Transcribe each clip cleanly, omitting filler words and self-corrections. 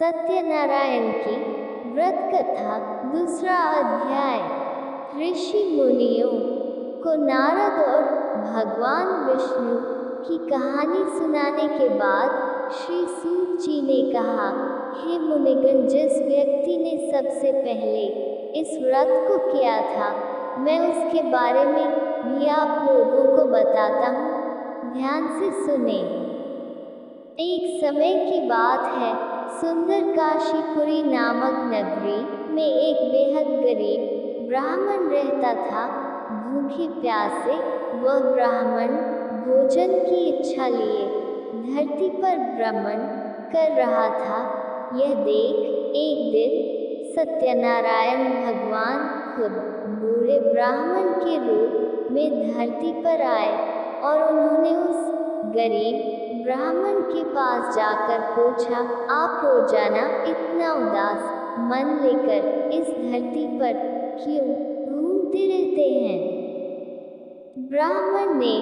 सत्यनारायण की व्रत कथा दूसरा अध्याय। ऋषि मुनियों को नारद और भगवान विष्णु की कहानी सुनाने के बाद श्री सूत जी ने कहा, हे मुनिगण, जिस व्यक्ति ने सबसे पहले इस व्रत को किया था, मैं उसके बारे में भी आप लोगों को बताता हूँ। ध्यान से सुने। एक समय की बात है, सुंदर काशीपुरी नामक नगरी में एक बेहद गरीब ब्राह्मण रहता था। भूखे प्यासे वह ब्राह्मण भोजन की इच्छा लिए धरती पर भ्रमण कर रहा था। यह देख एक दिन सत्यनारायण भगवान खुद बूढ़े ब्राह्मण के रूप में धरती पर आए और उन्होंने उस गरीब ब्राह्मण के पास जाकर पूछा, आप रोजाना इतना उदास मन लेकर इस धरती पर क्यों घूमते रहते हैं? ब्राह्मण ने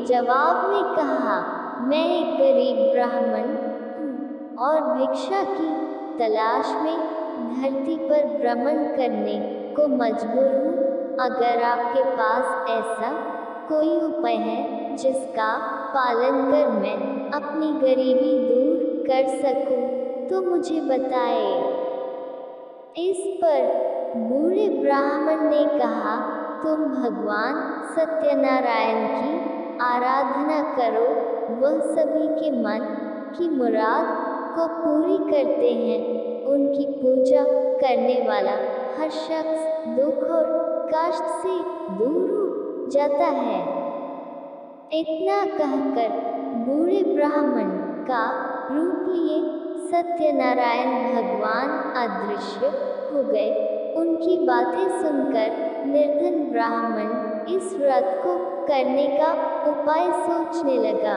जवाब में कहा, मैं एक गरीब ब्राह्मण हूँ और भिक्षा की तलाश में धरती पर भ्रमण करने को मजबूर हूँ। अगर आपके पास ऐसा कोई उपाय है जिसका पालन कर मैं अपनी गरीबी दूर कर सकूं, तो मुझे बताएं। इस पर बूढ़े ब्राह्मण ने कहा, तुम भगवान सत्यनारायण की आराधना करो। वह सभी के मन की मुराद को पूरी करते हैं। उनकी पूजा करने वाला हर शख्स दुख और कष्ट से दूर हो जाता है। इतना कहकर बूढ़े ब्राह्मण का रूप लिए सत्यनारायण भगवान अदृश्य हो गए। उनकी बातें सुनकर निर्धन ब्राह्मण इस व्रत को करने का उपाय सोचने लगा।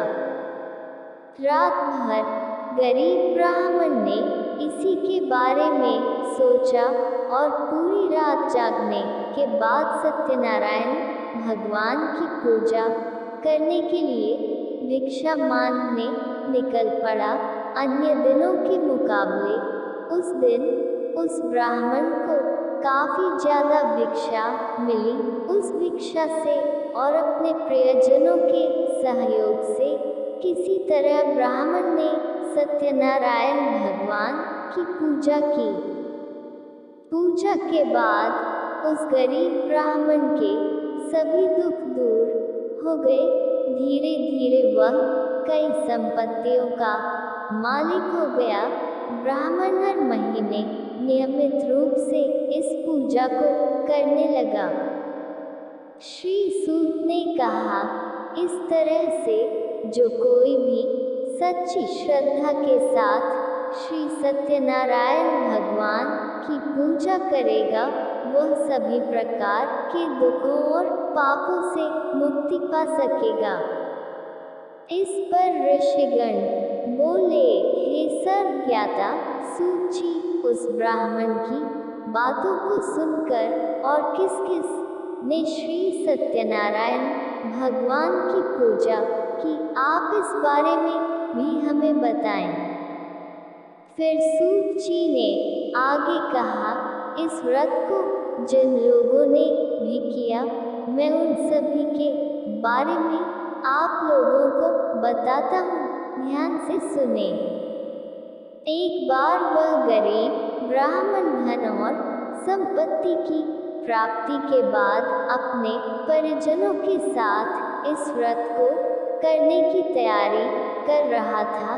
रात भर गरीब ब्राह्मण ने इसी के बारे में सोचा और पूरी रात जागने के बाद सत्यनारायण भगवान की पूजा करने के लिए भिक्षा मांगने निकल पड़ा। अन्य दिनों के मुकाबले उस दिन उस ब्राह्मण को काफी ज्यादा भिक्षा मिली। उस भिक्षा से और अपने प्रियजनों के सहयोग से किसी तरह ब्राह्मण ने सत्यनारायण भगवान की पूजा की। पूजा के बाद उस गरीब ब्राह्मण के सभी दुख दूर हो गए। धीरे धीरे वह कई संपत्तियों का मालिक हो गया। ब्राह्मण हर महीने नियमित रूप से इस पूजा को करने लगा। श्री सूत ने कहा, इस तरह से जो कोई भी सच्ची श्रद्धा के साथ श्री सत्यनारायण भगवान की पूजा करेगा, वह सभी प्रकार के दुखों और पापों से मुक्ति पा सकेगा। इस पर ऋषिगण बोले, हे सर्वज्ञाता सूत जी, उस ब्राह्मण की बातों को सुनकर और किस किस ने श्री सत्यनारायण भगवान की पूजा की, आप इस बारे में भी हमें बताएं। फिर सूत जी ने आगे कहा, इस व्रत को जिन लोगों ने भी किया, मैं उन सभी के बारे में आप लोगों को बताता हूँ। ध्यान से सुने। एक बार वह गरीब ब्राह्मण धन और संपत्ति की प्राप्ति के बाद अपने परिजनों के साथ इस व्रत को करने की तैयारी कर रहा था।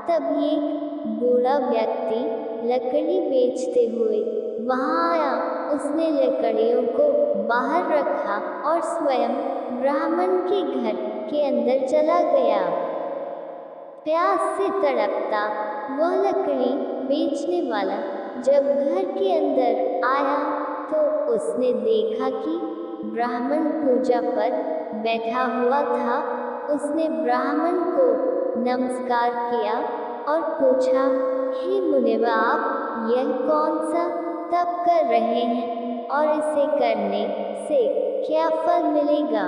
तभी एक बूढ़ा व्यक्ति लकड़ी बेचते हुए वहां आया। उसने लकड़ियों को बाहर रखा और स्वयं ब्राह्मण के घर के अंदर चला गया। प्यास से तड़पता वह लकड़ी बेचने वाला जब घर के अंदर आया तो उसने देखा कि ब्राह्मण पूजा पर बैठा हुआ था। उसने ब्राह्मण को नमस्कार किया और पूछा, हे मुनिवर, आप यह कौन सा तप कर रहे हैं और इसे करने से क्या फल मिलेगा?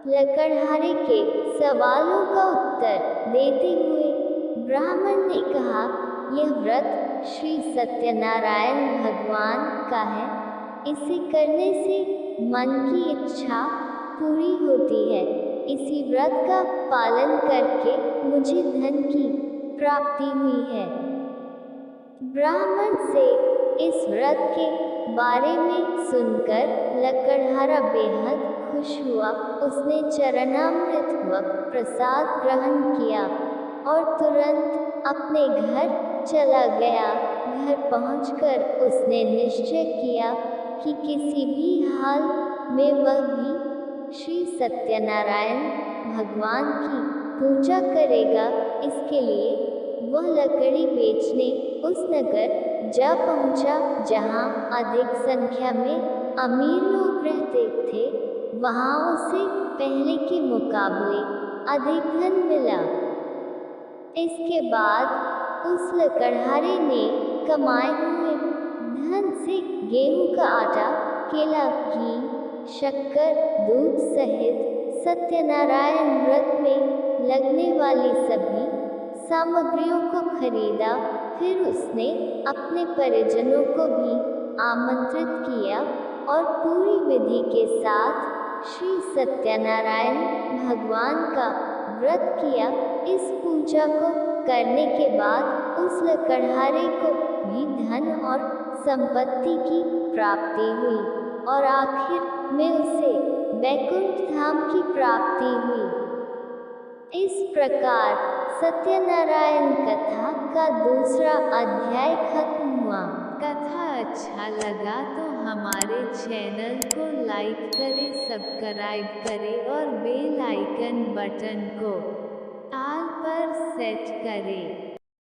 लकड़हारे के सवालों का उत्तर देते हुए ब्राह्मण ने कहा, यह व्रत श्री सत्यनारायण भगवान का है। इसे करने से मन की इच्छा पूरी होती है। इसी व्रत का पालन करके मुझे धन की प्राप्ति हुई है। ब्राह्मण से इस व्रत के बारे में सुनकर लकड़हारा बेहद खुश हुआ। उसने चरणामृत व प्रसाद ग्रहण किया और तुरंत अपने घर चला गया। घर पहुंचकर उसने निश्चय किया कि किसी भी हाल में वह भी श्री सत्यनारायण भगवान की पूजा करेगा। इसके लिए वह लकड़ी बेचने उस नगर जा पहुंचा जहां अधिक संख्या में अमीर लोग रहते थे। वहां उसे पहले के मुकाबले अधिक धन मिला। इसके बाद उस लकड़हारे ने कमाए हुए धन से गेहूं का आटा, केला, घी, शक्कर, दूध सहित सत्यनारायण व्रत में लगने वाली सभी सामग्रियों को खरीदा। फिर उसने अपने परिजनों को भी आमंत्रित किया और पूरी विधि के साथ श्री सत्यनारायण भगवान का व्रत किया। इस पूजा को करने के बाद उस लकड़हारे को भी धन और संपत्ति की प्राप्ति हुई और आखिर में उसे वैकुंठ धाम की प्राप्ति हुई। इस प्रकार सत्यनारायण कथा का दूसरा अध्याय खत्म हुआ। कथा अच्छा लगा तो हमारे चैनल को लाइक करें, सब्सक्राइब करें और बेल आइकन बटन को ऑल पर सेट करें।